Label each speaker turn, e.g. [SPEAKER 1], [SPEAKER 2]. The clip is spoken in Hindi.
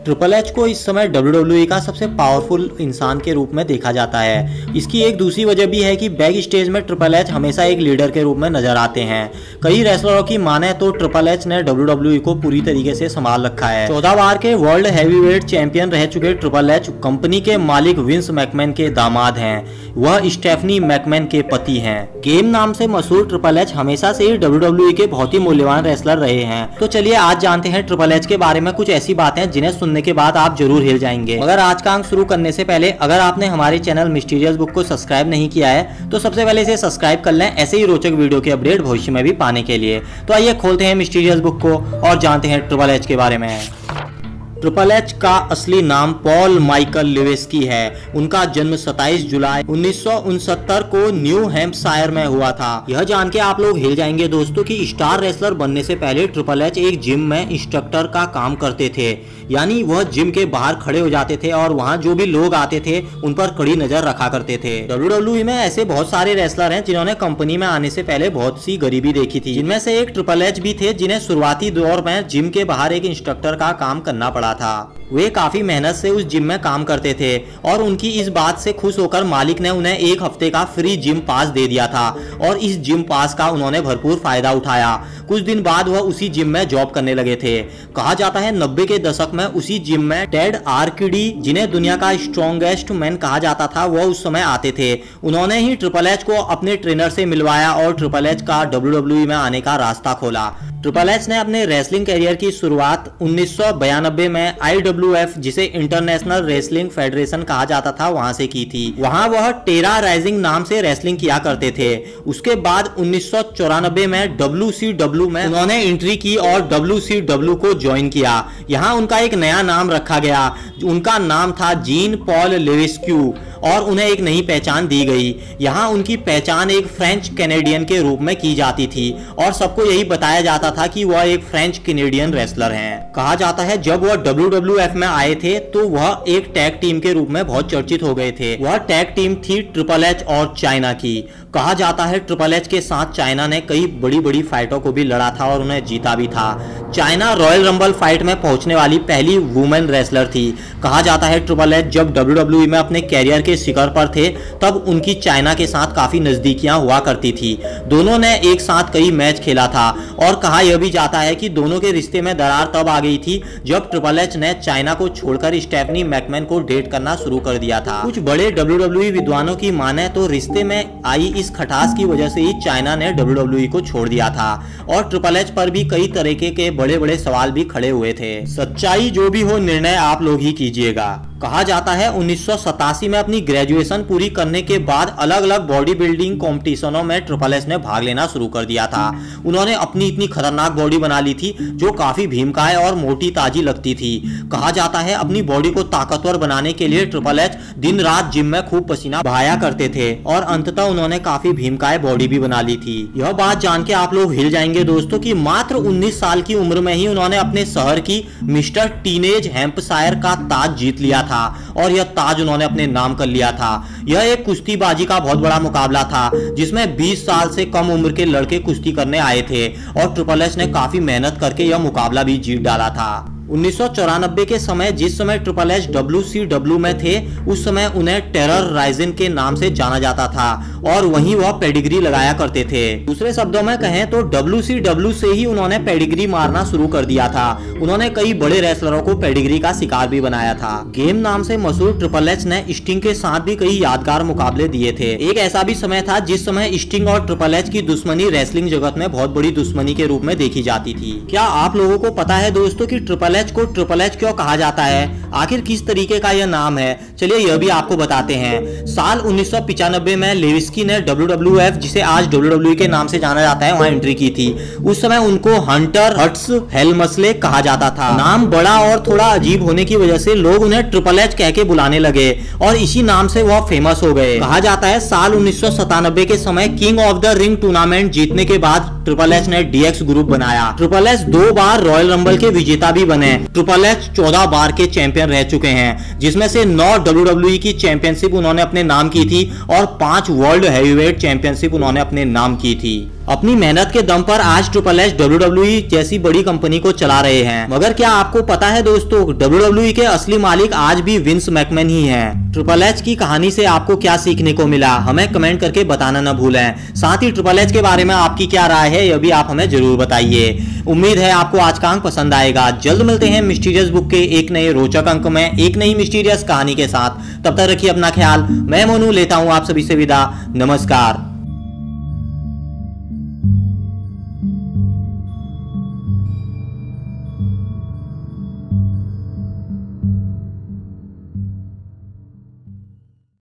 [SPEAKER 1] ट्रिपल एच को इस समय WWE का सबसे पावरफुल इंसान के रूप में देखा जाता है। इसकी एक दूसरी वजह भी है कि बैक स्टेज में ट्रिपल एच हमेशा एक लीडर के रूप में नजर आते हैं। कई रेसलरों की माने तो ट्रिपल एच ने WWE को पूरी तरीके से संभाल रखा है। 14 बार के वर्ल्ड हैवीवेट चैंपियन रह चुके ट्रिपल एच कंपनी के मालिक विंस मैकमैन के दामाद हैं। वह स्टेफनी मैकमैन के पति हैं। गेम नाम से मशहूर ट्रिपल एच हमेशा से ही WWE के बहुत ही मूल्यवान रेसलर रहे हैं। तो चलिए आज जानते हैं ट्रिपल एच के बारे में कुछ ऐसी बातें जिन्हें सुनने के बाद आप जरूर हिल जाएंगे। मगर आज का अंक शुरू करने से पहले अगर आपने हमारे चैनल मिस्टीरियस बुक को सब्सक्राइब नहीं किया है तो सबसे पहले इसे सब्सक्राइब कर लें, ऐसे ही रोचक वीडियो के अपडेट भविष्य में भी पाने के लिए। तो आइए खोलते हैं मिस्टीरियस बुक को और जानते हैं ट्रिपल एच के बारे में। ट्रिपल एच का असली नाम पॉल माइकल लेवेस्की है। उनका जन्म 27 जुलाई 1969 को न्यू हैम्पशायर में हुआ था। यह जान के आप लोग हिल जाएंगे दोस्तों कि स्टार रेसलर बनने से पहले ट्रिपल एच एक जिम में इंस्ट्रक्टर का काम करते थे। यानी वह जिम के बाहर खड़े हो जाते थे और वहां जो भी लोग आते थे उन पर कड़ी नजर रखा करते थे। WWE में ऐसे बहुत सारे रेसलर हैं जिन्होंने कंपनी में आने से पहले बहुत सी गरीबी देखी थी। जिनमें से एक ट्रिपल एच भी थे जिन्हें शुरुआती दौर में जिम के बाहर एक इंस्ट्रक्टर का काम करना पड़ा था। वे काफी मेहनत से उस जिम में काम करते थे और उनकी इस बात से खुश होकर मालिक ने उन्हें एक हफ्ते का फ्री जिम पास दे दिया था और इस जिम पास का उन्होंने भरपूर फायदा उठाया। कुछ दिन बाद वह उसी जिम में जॉब करने लगे थे। कहा जाता है 90 के दशक में उसी जिम में टेड आर्किडी, जिन्हें दुनिया का स्ट्रॉन्गेस्ट मैन कहा जाता था, वह उस समय आते थे। उन्होंने ही ट्रिपल एच को अपने ट्रेनर से मिलवाया और ट्रिपल एच का WWE में आने का रास्ता खोला। ट्रिपल एच ने अपने रेसलिंग करियर की शुरुआत 1992 में IWF, जिसे इंटरनेशनल रेसलिंग फेडरेशन कहा जाता था, वहां से की थी। वहां वह टेरा राइजिंग नाम से रेसलिंग किया करते थे। उसके बाद 1994 में WCW में उन्होंने एंट्री की और WCW को ज्वाइन किया। यहां उनका एक नया नाम रखा गया। उनका नाम था जीन पॉल लेवेस्क्यू और उन्हें एक नई पहचान दी गई। यहाँ उनकी पहचान एक फ्रेंच कैनेडियन के रूप में की जाती थी और सबको यही बताया जाता था कि वह एक फ्रेंच कैनेडियन रेसलर हैं। कहा जाता है जब वह WWF में आए थे तो वह एक टैग टीम के रूप में बहुत चर्चित हो गए थे। वह टैग टीम थी ट्रिपल एच और चाइना की। कहा जाता है ट्रिपल एच के साथ चाइना ने कई बड़ी बड़ी फाइटों को भी लड़ा था और उन्हें जीता भी था। चाइना रॉयल रंबल फाइट में पहुंचने वाली पहली वुमेन रेसलर थी। कहा जाता है ट्रिपल एच जब WWE में अपने कैरियर के शिखर पर थे तब उनकी चाइना के साथ काफी नजदीकियां हुआ करती थी। दोनों ने एक साथ कई मैच खेला था और कहा यह भी जाता है कि दोनों के रिश्ते में दरार तब आ गई थी जब ट्रिपल एच ने चाइना को छोड़कर स्टेफनी मैकमैन को डेट करना शुरू कर दिया था। कुछ बड़े WWE विद्वानों की माने तो रिश्ते में आई इस खटास की वजह से ही चाइना ने WWE को छोड़ दिया था और ट्रिपल एच पर भी कई तरीके के बड़े बड़े सवाल भी खड़े हुए थे। सच्चाई जो भी हो, निर्णय आप लोग ही कीजिएगा। कहा जाता है 1987 में अपनी ग्रेजुएशन पूरी करने के बाद अलग अलग बॉडी बिल्डिंग कॉम्पिटिशनों में ट्रिपल एच ने भाग लेना शुरू कर दिया था। उन्होंने अपनी इतनी खतरनाक बॉडी बना ली थी जो काफी भीमकाय और मोटी ताजी लगती थी। कहा जाता है अपनी बॉडी को ताकतवर बनाने के लिए ट्रिपल एच दिन रात जिम में खूब पसीना बहाया करते थे और अंततः उन्होंने काफी भीमकाय बॉडी भी बना ली थी। यह बात जान के आप लोग हिल जाएंगे दोस्तों कि मात्र 19 साल की उम्र में ही उन्होंने अपने शहर की मिस्टर टीनेज हैम्पशायर का ताज जीत लिया था और यह ताज उन्होंने अपने नाम कर लिया था। यह एक कुश्तीबाजी का बहुत बड़ा मुकाबला था जिसमें 20 साल से कम उम्र के लड़के कुश्ती करने आए थे और ट्रिपल एच ने काफी मेहनत करके यह मुकाबला भी जीत डाला था। 1994 के समय जिस समय ट्रिपल एच WCW में थे उस समय उन्हें टेरर राइजिंग के नाम से जाना जाता था और वहीं वह पेडिग्री लगाया करते थे। दूसरे शब्दों में कहें तो WCW से ही उन्होंने पेडिग्री मारना शुरू कर दिया था। उन्होंने कई बड़े रेसलरों को पेडिग्री का शिकार भी बनाया था। गेम नाम से मशहूर ट्रिपल एच ने स्टिंग के साथ भी कई यादगार मुकाबले दिए थे। एक ऐसा भी समय था जिस समय स्टिंग और ट्रिपल एच की दुश्मनी रेसलिंग जगत में बहुत बड़ी दुश्मनी के रूप में देखी जाती थी। क्या आप लोगों को पता है दोस्तों कि ट्रिपल एच को ट्रिपल एच क्यों कहा जाता है? आखिर किस तरीके का यह नाम है? चलिए यह भी आपको बताते हैं। साल 1995 में लेविस्की ने WWF, जिसे आज WWE के नाम से जाना जाता है, वहां एंट्री की थी। उस समय उनको हंटर हट्स हेलमस्ले कहा जाता था। नाम बड़ा और थोड़ा अजीब होने की वजह से लोग उन्हें ट्रिपल एच कह के बुलाने लगे और इसी नाम से वह फेमस हो गए। कहा जाता है साल 1997 के समय king of the ring tournament जीतने के बाद ट्रिपल एच ने DX ग्रुप बनाया। ट्रिपल एच 2 बार रॉयल रंबल के विजेता भी बने। ट्रिपल एच 14 बार के चैंपियन रह चुके हैं, जिसमें से 9 WWE की चैंपियनशिप उन्होंने अपने नाम की थी और 5 वर्ल्ड हैवीवेट चैंपियनशिप उन्होंने अपने नाम की थी। अपनी मेहनत के दम पर आज ट्रिपल एच WWE जैसी बड़ी कंपनी को चला रहे हैं। मगर क्या आपको पता है दोस्तों, WWE के असली मालिक आज भी विंस मैकमैन ही हैं। ट्रिपल एच की कहानी से आपको क्या सीखने को मिला, हमें कमेंट करके बताना न भूलें। साथ ही ट्रिपल एच के बारे में आपकी क्या राय है, यह भी आप हमें जरूर बताइए। उम्मीद है आपको आज का अंक पसंद आएगा। जल्द मिलते हैं मिस्टीरियस बुक के एक नए रोचक अंक में एक नई मिस्टीरियस कहानी के साथ। तब तक रखिए अपना ख्याल। मैं मोनू लेता हूं आप सभी से विदा। नमस्कार।